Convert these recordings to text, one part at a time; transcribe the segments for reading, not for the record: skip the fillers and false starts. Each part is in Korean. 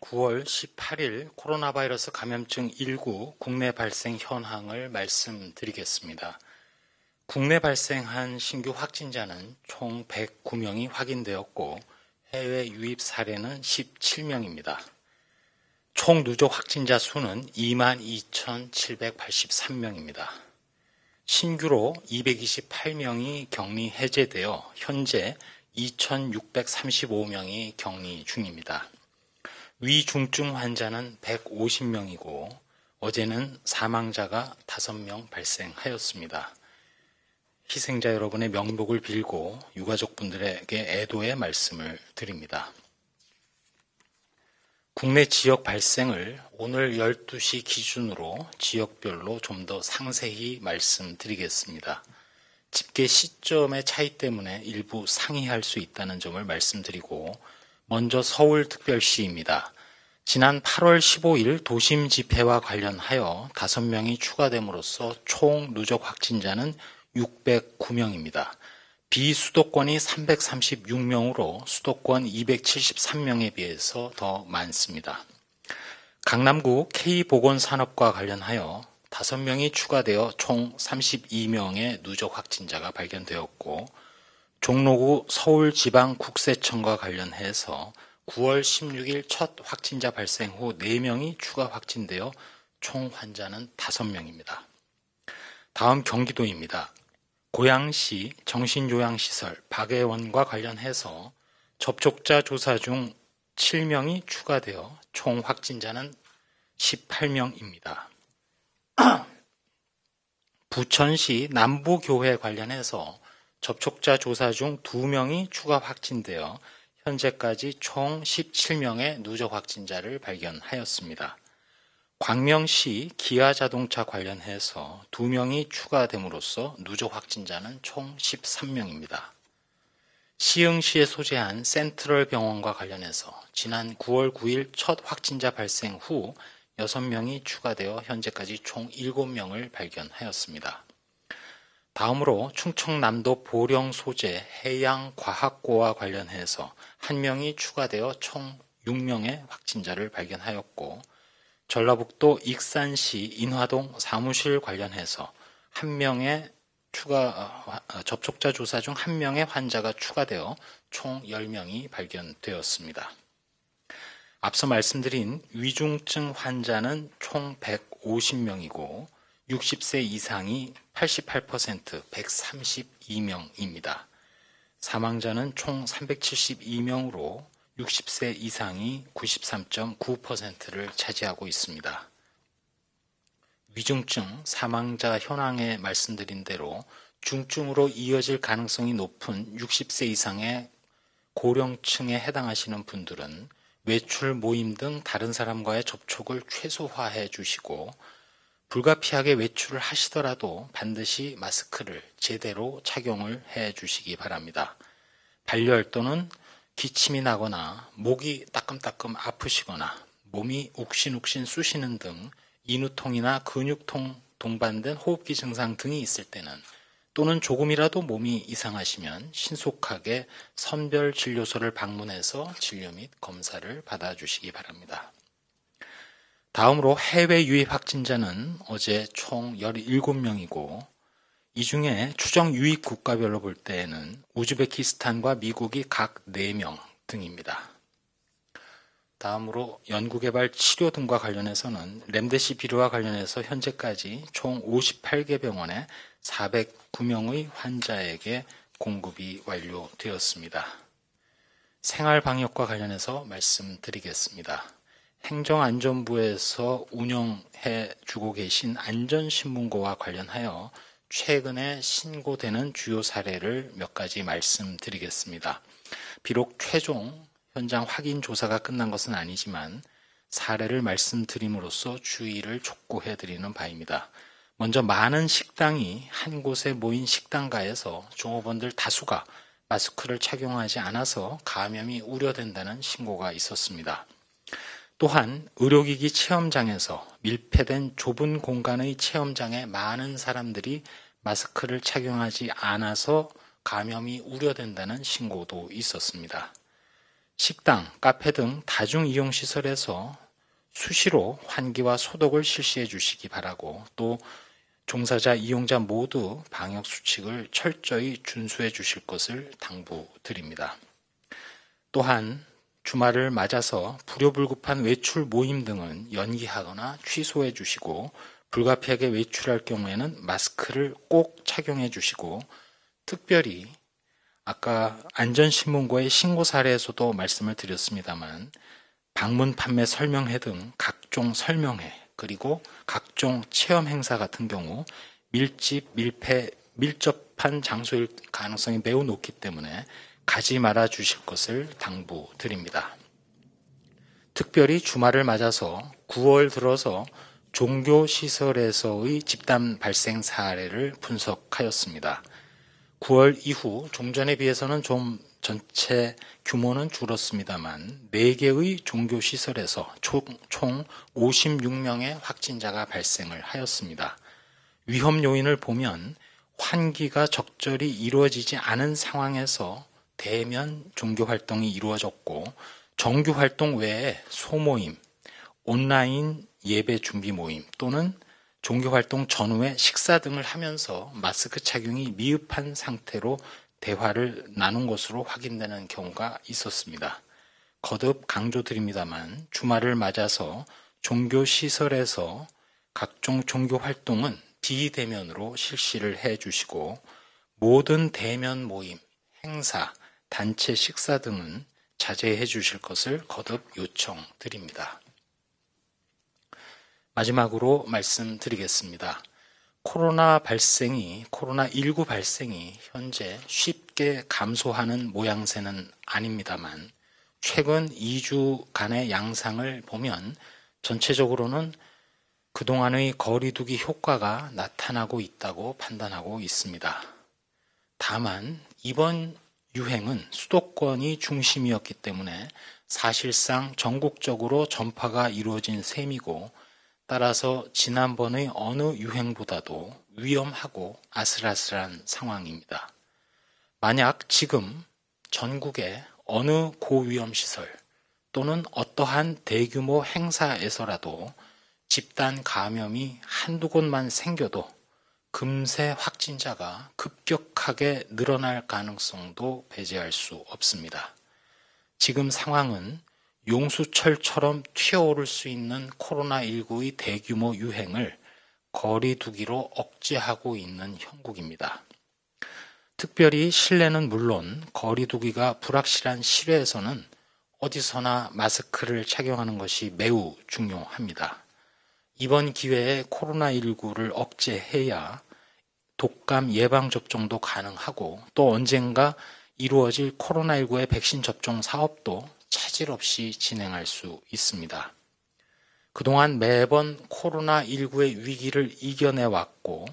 9월 18일 코로나 바이러스 감염증 19 국내 발생 현황을 말씀드리겠습니다. 국내 발생한 신규 확진자는 총 109명이 확인되었고 해외 유입 사례는 17명입니다. 총 누적 확진자 수는 22,783명입니다. 신규로 228명이 격리 해제되어 현재 2,635명이 격리 중입니다. 위중증 환자는 150명이고 어제는 사망자가 5명 발생하였습니다. 희생자 여러분의 명복을 빌고 유가족분들에게 애도의 말씀을 드립니다. 국내 지역 발생을 오늘 12시 기준으로 지역별로 좀 더 상세히 말씀드리겠습니다. 집계 시점의 차이 때문에 일부 상이할 수 있다는 점을 말씀드리고 먼저 서울특별시입니다. 지난 8월 15일 도심 집회와 관련하여 5명이 추가됨으로써 총 누적 확진자는 609명입니다. 비수도권이 336명으로 수도권 273명에 비해서 더 많습니다. 강남구 K보건산업과 관련하여 5명이 추가되어 총 32명의 누적 확진자가 발견되었고 종로구 서울지방국세청과 관련해서 9월 16일 첫 확진자 발생 후 4명이 추가 확진되어 총 환자는 5명입니다. 다음 경기도입니다. 고양시 정신요양시설 박애원과 관련해서 접촉자 조사 중 7명이 추가되어 총 확진자는 18명입니다. 부천시 남부교회 관련해서 접촉자 조사 중 2명이 추가 확진되어 현재까지 총 17명의 누적 확진자를 발견하였습니다. 광명시 기아자동차 관련해서 2명이 추가됨으로써 누적 확진자는 총 13명입니다. 시흥시에 소재한 센트럴병원과 관련해서 지난 9월 9일 첫 확진자 발생 후 6명이 추가되어 현재까지 총 7명을 발견하였습니다. 다음으로 충청남도 보령 소재 해양과학고와 관련해서 1명이 추가되어 총 6명의 확진자를 발견하였고 전라북도 익산시 인화동 사무실 관련해서 1명의 접촉자 조사 중 1명의 환자가 추가되어 총 10명이 발견되었습니다. 앞서 말씀드린 위중증 환자는 총 150명이고 60세 이상이 88%, 132명입니다. 사망자는 총 372명으로 60세 이상이 93.9%를 차지하고 있습니다. 위중증 사망자 현황에 말씀드린 대로 중증으로 이어질 가능성이 높은 60세 이상의 고령층에 해당하시는 분들은 외출, 모임 등 다른 사람과의 접촉을 최소화해 주시고 불가피하게 외출을 하시더라도 반드시 마스크를 제대로 착용을 해 주시기 바랍니다. 발열 또는 기침이 나거나 목이 따끔따끔 아프시거나 몸이 욱신욱신 쑤시는 등 인후통이나 근육통 동반된 호흡기 증상 등이 있을 때는 또는 조금이라도 몸이 이상하시면 신속하게 선별진료소를 방문해서 진료 및 검사를 받아주시기 바랍니다. 다음으로 해외 유입 확진자는 어제 총 17명이고 이 중에 추정 유입 국가별로 볼 때에는 우즈베키스탄과 미국이 각 4명 등입니다. 다음으로 연구개발 치료 등과 관련해서는 렘데시비르와 관련해서 현재까지 총 58개 병원에 409명의 환자에게 공급이 완료되었습니다. 생활방역과 관련해서 말씀드리겠습니다. 행정안전부에서 운영해 주고 계신 안전신문고와 관련하여 최근에 신고되는 주요 사례를 몇 가지 말씀드리겠습니다. 비록 최종 현장 확인 조사가 끝난 것은 아니지만 사례를 말씀드림으로써 주의를 촉구해 드리는 바입니다. 먼저 많은 식당이 한 곳에 모인 식당가에서 종업원들 다수가 마스크를 착용하지 않아서 감염이 우려된다는 신고가 있었습니다. 또한 의료기기 체험장에서 밀폐된 좁은 공간의 체험장에 많은 사람들이 마스크를 착용하지 않아서 감염이 우려된다는 신고도 있었습니다. 식당, 카페 등 다중이용시설에서 수시로 환기와 소독을 실시해 주시기 바라고, 또 종사자, 이용자 모두 방역수칙을 철저히 준수해 주실 것을 당부드립니다. 또한 주말을 맞아서 불효불급한 외출 모임 등은 연기하거나 취소해 주시고, 불가피하게 외출할 경우에는 마스크를 꼭 착용해 주시고, 특별히 아까 안전신문고의 신고 사례에서도 말씀을 드렸습니다만, 방문 판매 설명회 등 각종 설명회, 그리고 각종 체험 행사 같은 경우 밀접한 장소일 가능성이 매우 높기 때문에 가지 말아 주실 것을 당부드립니다. 특별히 주말을 맞아서 9월 들어서 종교시설에서의 집단 발생 사례를 분석하였습니다. 9월 이후 종전에 비해서는 좀 전체 규모는 줄었습니다만 4개의 종교시설에서 총 56명의 확진자가 발생을 하였습니다. 위험 요인을 보면 환기가 적절히 이루어지지 않은 상황에서 대면 종교활동이 이루어졌고, 정규활동 외에 소모임, 온라인 예배 준비 모임 또는 종교활동 전후에 식사 등을 하면서 마스크 착용이 미흡한 상태로 대화를 나눈 것으로 확인되는 경우가 있었습니다. 거듭 강조드립니다만 주말을 맞아서 종교시설에서 각종 종교활동은 비대면으로 실시를 해 주시고, 모든 대면 모임, 행사, 단체 식사 등은 자제해 주실 것을 거듭 요청드립니다. 마지막으로 말씀드리겠습니다. 코로나19 발생이 현재 쉽게 감소하는 모양새는 아닙니다만, 최근 2주간의 양상을 보면 전체적으로는 그동안의 거리두기 효과가 나타나고 있다고 판단하고 있습니다. 다만 이번 유행은 수도권이 중심이었기 때문에 사실상 전국적으로 전파가 이루어진 셈이고, 따라서 지난번의 어느 유행보다도 위험하고 아슬아슬한 상황입니다. 만약 지금 전국의 어느 고위험시설 또는 어떠한 대규모 행사에서라도 집단 감염이 한두 곳만 생겨도 금세 확진자가 급격하게 늘어날 가능성도 배제할 수 없습니다. 지금 상황은 용수철처럼 튀어오를 수 있는 코로나19의 대규모 유행을 거리두기로 억제하고 있는 형국입니다. 특별히 실내는 물론 거리두기가 불확실한 실외에서는 어디서나 마스크를 착용하는 것이 매우 중요합니다. 이번 기회에 코로나19를 억제해야 독감 예방접종도 가능하고, 또 언젠가 이루어질 코로나19의 백신 접종 사업도 차질 없이 진행할 수 있습니다. 그동안 매번 코로나19의 위기를 이겨내왔고,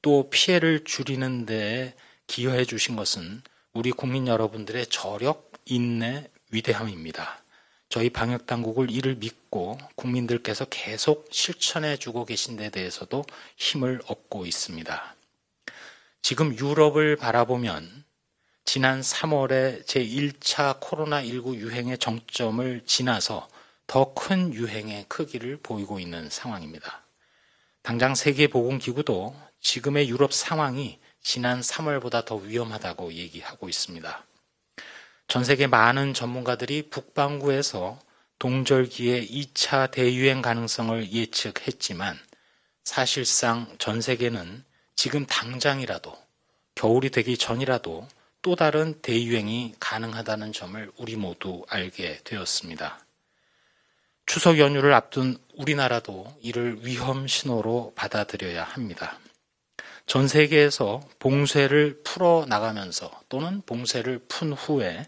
또 피해를 줄이는 데에 기여해 주신 것은 우리 국민 여러분들의 저력, 인내, 위대함입니다. 저희 방역당국을 이를 믿고 국민들께서 계속 실천해 주고 계신 데 대해서도 힘을 얻고 있습니다. 지금 유럽을 바라보면 지난 3월에 제1차 코로나19 유행의 정점을 지나서 더 큰 유행의 크기를 보이고 있는 상황입니다. 당장 세계보건기구도 지금의 유럽 상황이 지난 3월보다 더 위험하다고 얘기하고 있습니다. 전 세계 많은 전문가들이 북반구에서 동절기에 2차 대유행 가능성을 예측했지만, 사실상 전 세계는 지금 당장이라도, 겨울이 되기 전이라도 또 다른 대유행이 가능하다는 점을 우리 모두 알게 되었습니다. 추석 연휴를 앞둔 우리나라도 이를 위험 신호로 받아들여야 합니다. 전 세계에서 봉쇄를 풀어나가면서 또는 봉쇄를 푼 후에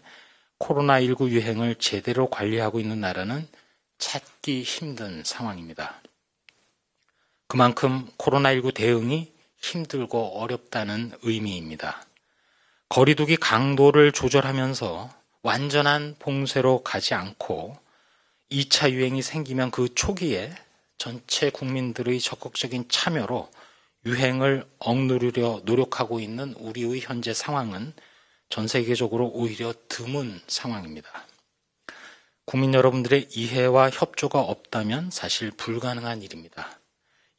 코로나19 유행을 제대로 관리하고 있는 나라는 찾기 힘든 상황입니다. 그만큼 코로나19 대응이 힘들고 어렵다는 의미입니다. 거리두기 강도를 조절하면서 완전한 봉쇄로 가지 않고 2차 유행이 생기면 그 초기에 전체 국민들의 적극적인 참여로 유행을 억누르려 노력하고 있는 우리의 현재 상황은 전 세계적으로 오히려 드문 상황입니다. 국민 여러분들의 이해와 협조가 없다면 사실 불가능한 일입니다.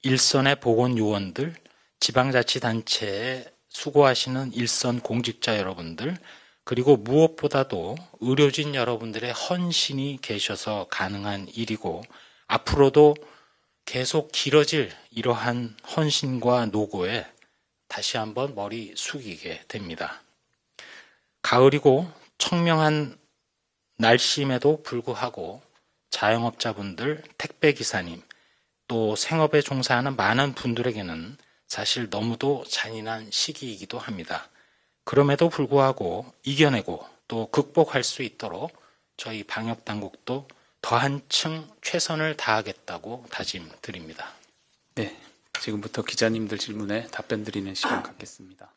일선의 보건요원들, 지방자치단체에 수고하시는 일선 공직자 여러분들, 그리고 무엇보다도 의료진 여러분들의 헌신이 계셔서 가능한 일이고, 앞으로도 계속 길어질 이러한 헌신과 노고에 다시 한번 머리 숙이게 됩니다. 가을이고 청명한 날씨임에도 불구하고 자영업자분들, 택배기사님, 또 생업에 종사하는 많은 분들에게는 사실 너무도 잔인한 시기이기도 합니다. 그럼에도 불구하고 이겨내고 또 극복할 수 있도록 저희 방역당국도 더 한층 최선을 다하겠다고 다짐드립니다. 네, 지금부터 기자님들 질문에 답변 드리는 시간 갖겠습니다.